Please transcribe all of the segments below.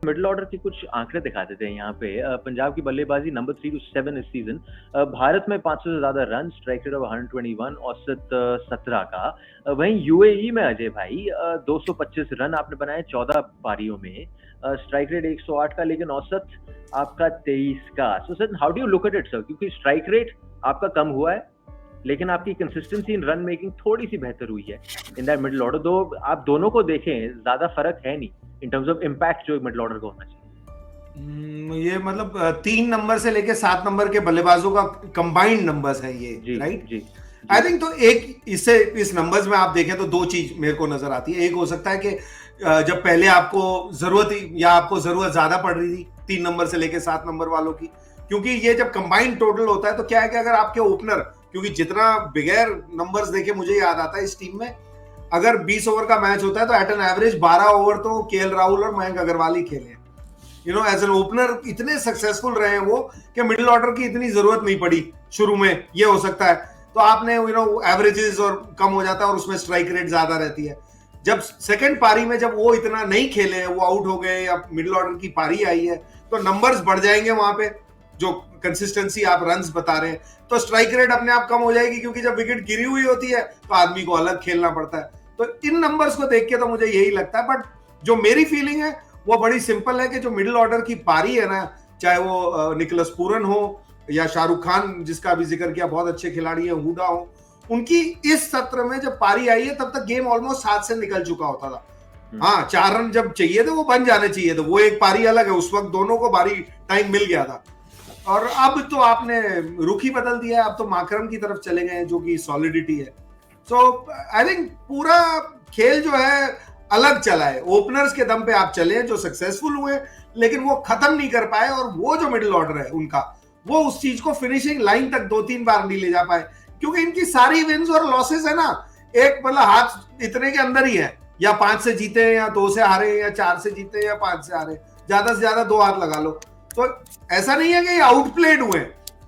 Middle order के कुछ आंकड़े दिखाते थे यहाँ पे। पंजाब की बल्लेबाजी नंबर 3 to 7 इस सीजन। भारत में 500 से ज्यादा रन, स्ट्राइक रेट ऑफ 121, औसत 17 का। वहीं यूएई में अजय भाई 225 रन आपने बनाए 14 पारियों में, स्ट्राइक रेट 108 का, लेकिन औसत आपका 23 का। So sir, how do you look at it sir? क्योंकि स्ट्राइक रेट आपका कम हुआ है, लेकिन आपकी कंसिस्टेंसी इन रन मेकिंग थोड़ी सी बेहतर हुई है इन दैट मिडिल ऑर्डर। दो आप दोनों को देखें, ज्यादा फर्क है नहीं इन टर्म्स ऑफ इम्पैक्ट जो एक मिडिल ऑर्डर का होना चाहिए। ये मतलब 3 नंबर से लेके 7 नंबर के बल्लेबाजों का कंबाइंड नंबर्स है ये, राइट? जी आई थिंक तो एक इससे इस नंबर्स में आप देखें तो 2 चीज मेरे को नजर आती है। एक हो सकता है कि जब पहले आपको जरूरत ज्यादा पड़ रही थी 3 नंबर से लेके 7 नंबर वालों की, क्योंकि ये जब कंबाइंड टोटल होता है तो क्या है कि अगर आपके ओपनर, क्योंकि जितना बगैर नंबर्स देखे मुझे याद आता है इस टीम में, अगर 20 ओवर का मैच होता है तो एट एन एवरेज 12 ओवर तो केएल राहुल और मयंक अग्रवाल ही खेले। एज एन ओपनर इतने सक्सेसफुल रहे हैं वो कि मिडिल ऑर्डर की इतनी जरूरत नहीं पड़ी शुरू में। ये हो सकता है तो आपने एवरेजेस और कम हो जाता है और उसमें स्ट्राइक रेट ज्यादा रहती है। जब सेकंड पारी में जब वो इतना नहीं खेले, वो आउट हो गए या मिडिल ऑर्डर की पारी आई है, तो नंबर्स बढ़ जाएंगे वहां पे, जो कंसिस्टेंसी आप रन्स बता रहे हैं, तो स्ट्राइक रेट अपने आप कम हो जाएगी, क्योंकि जब विकेट गिरी हुई होती है तो आदमी को अलग खेलना पड़ता है। तो इन नंबर्स को देख के तो मुझे यही लगता है। बट जो मेरी फीलिंग है वो बड़ी सिंपल है कि जो मिडिल ऑर्डर की पारी है ना, चाहे वो निकोलस पूरन हो या शाहरुख खान जिसका भी जिक्र किया, बहुत अच्छे खिलाड़ी है, हुडा हो, उनकी इस सत्र में जब पारी आई है तब तक गेम ऑलमोस्ट हाथ से निकल चुका होता था। हाँ, 4 रन जब चाहिए थे वो बन जाने चाहिए थे, वो एक पारी अलग है, उस वक्त दोनों को भारी टाइम मिल गया था। और अब तो आपने रुख ही बदल दिया है, अब तो माकरम की तरफ चले गए जो कि सॉलिडिटी है। सो आई थिंक पूरा खेल जो है अलग चला है, ओपनर्स के दम पे आप चले जो सक्सेसफुल हुए, लेकिन वो खत्म नहीं कर पाए। और वो जो मिडिल ऑर्डर है उनका, वो उस चीज को फिनिशिंग लाइन तक 2-3 बार नहीं ले जा पाए, क्योंकि इनकी सारी विन्स और लॉसेस है ना, एक मतलब हाथ इतने के अंदर ही है, या 5 से जीते या 2 से हारे या 4 से जीते या 5 से हारे, ज्यादा से ज्यादा 2 हाथ लगा लो। तो ऐसा नहीं है कि ये आउटप्लेड हुए,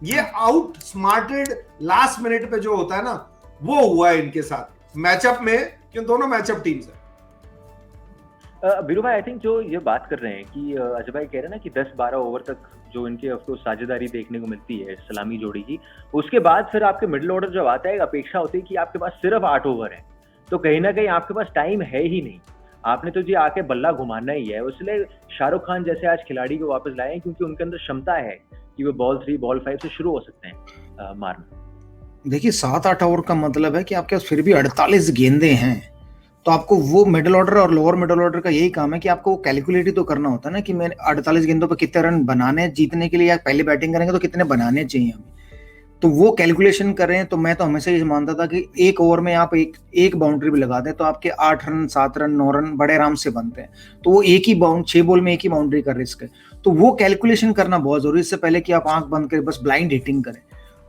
ये आउट स्मार्टेड लास्ट मिनट पे जो होता है ना, वो हुआ है इनके साथ मैचअप में, क्यों दोनों मैचअप टीम्स है। बीरू भाई, आई थिंक जो ये बात कर रहे हैं कि अजय भाई कह रहे हैं ना कि 10-12 ओवर तक जो इनके ऑफकोर्स साझेदारी देखने को मिलती है सलामी जोड़ी की, उसके बाद फिर आपके मिडिल ऑर्डर जब आता है, अपेक्षा होती है कि आपके पास सिर्फ 8 ओवर है, तो कहीं ना कहीं आपके पास टाइम है ही नहीं, आपने तो जी आके बल्ला घुमाना ही है। इसलिए शाहरुख खान जैसे आज खिलाड़ी को वापस लाए, क्योंकि उनके अंदर क्षमता है कि वो बॉल 3 बॉल 5 से शुरू हो सकते हैं मारना। देखिए 7-8 ओवर का मतलब है कि आपके पास फिर भी 48 गेंदे हैं, तो आपको वो मिडिल ऑर्डर और लोअर मिडिल ऑर्डर का यही काम है कि आपको वो कैलकुलेट ही तो करना होता है ना, कि मैंने 48 गेंदों पर कितने रन बनाने जीतने के लिए, या पहले बैटिंग करेंगे तो कितने बनाने चाहिए हमें, तो वो कैलकुलेशन करें। तो मैं तो हमेशा ये मानता था कि एक ओवर में आप एक बाउंड्री भी लगा दें तो आपके 8 रन 7 रन 9 रन बड़े आराम से बनते हैं। तो वो एक ही 6 बॉल में एक ही बाउंड्री का रिस्क है, तो वो कैलकुलेशन करना बहुत जरूरी है, इससे पहले कि आप आंख बंद करें बस ब्लाइंड हिटिंग करें।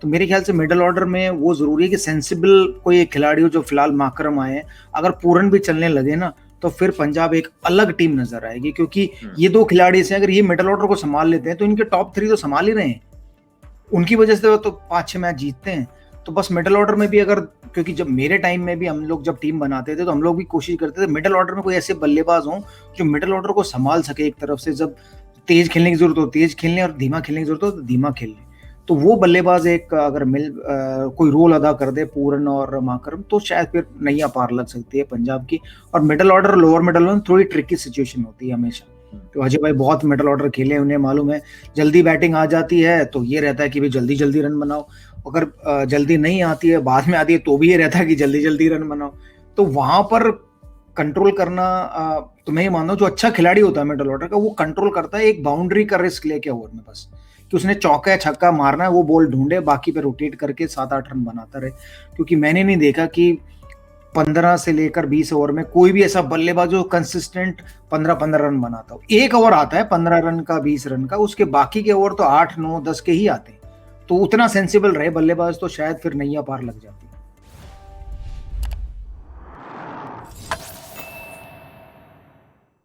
तो मेरे ख्याल से मिडिल ऑर्डर में वो जरूरी है कि सेंसिबल कोई एक खिलाड़ी हो, जो फिलहाल माकरम आए हैं, अगर पूरन भी चलने लगे ना तो फिर पंजाब एक अलग टीम नजर आएगी, क्योंकि ये 2 खिलाड़ी से अगर ये मिडिल ऑर्डर को संभाल लेते हैं तो इनके टॉप 3 तो संभाल ही रहे हैं, उनकी वजह से तो 5-6 मैच जीतते हैं। तो बस मिडिल ऑर्डर में भी अगर, क्योंकि जब मेरे टाइम में भी हम लोग जब टीम बनाते थे तो हम लोग भी कोशिश करते थे मिडिल ऑर्डर में कोई ऐसे बल्लेबाज हों जो मिडिल ऑर्डर को संभाल सके, एक तरफ से जब तेज खेलने की जरूरत हो तेज खेलने और धीमा खेलने की जरूरत हो तो धीमा खेलने, तो वो बल्लेबाज एक अगर कोई रोल अदा कर दे पूरन और माकरम, तो शायद फिर नैया पार लग सकती है पंजाब की। और middle order lower middle order थोड़ी ट्रिकी सिचुएशन होती है हमेशा, तो अजय भाई बहुत मिडिल ऑर्डर खेले, उन्हें मालूम है जल्दी बैटिंग आ जाती है तो ये रहता है कि भाई जल्दी जल्दी रन बनाओ, अगर जल्दी नहीं आती है बाद में आती है तो भी ये रहता है कि जल्दी जल्दी रन बनाओ। तो वहां पर कंट्रोल करना, तो मैं ये मानता हूँ जो अच्छा खिलाड़ी होता है मिडिल ऑर्डर का, वो कंट्रोल करता है एक बाउंड्री का रिस्क लेके ओवर में, बस कि उसने चौका या छक्का मारना है, वो बॉल ढूंढे, बाकी पे रोटेट करके 7-8 रन बनाता रहे। क्योंकि मैंने नहीं देखा कि 15 से लेकर 20 ओवर में कोई भी ऐसा बल्लेबाज जो कंसिस्टेंट 15-15 रन बनाता हो। एक ओवर आता है 15 रन का 20 रन का, उसके बाकी के ओवर तो 8, 9, 10 के ही आते हैं। तो उतना सेंसिबल रहे बल्लेबाज तो शायद फिर नैया पार लग जाता।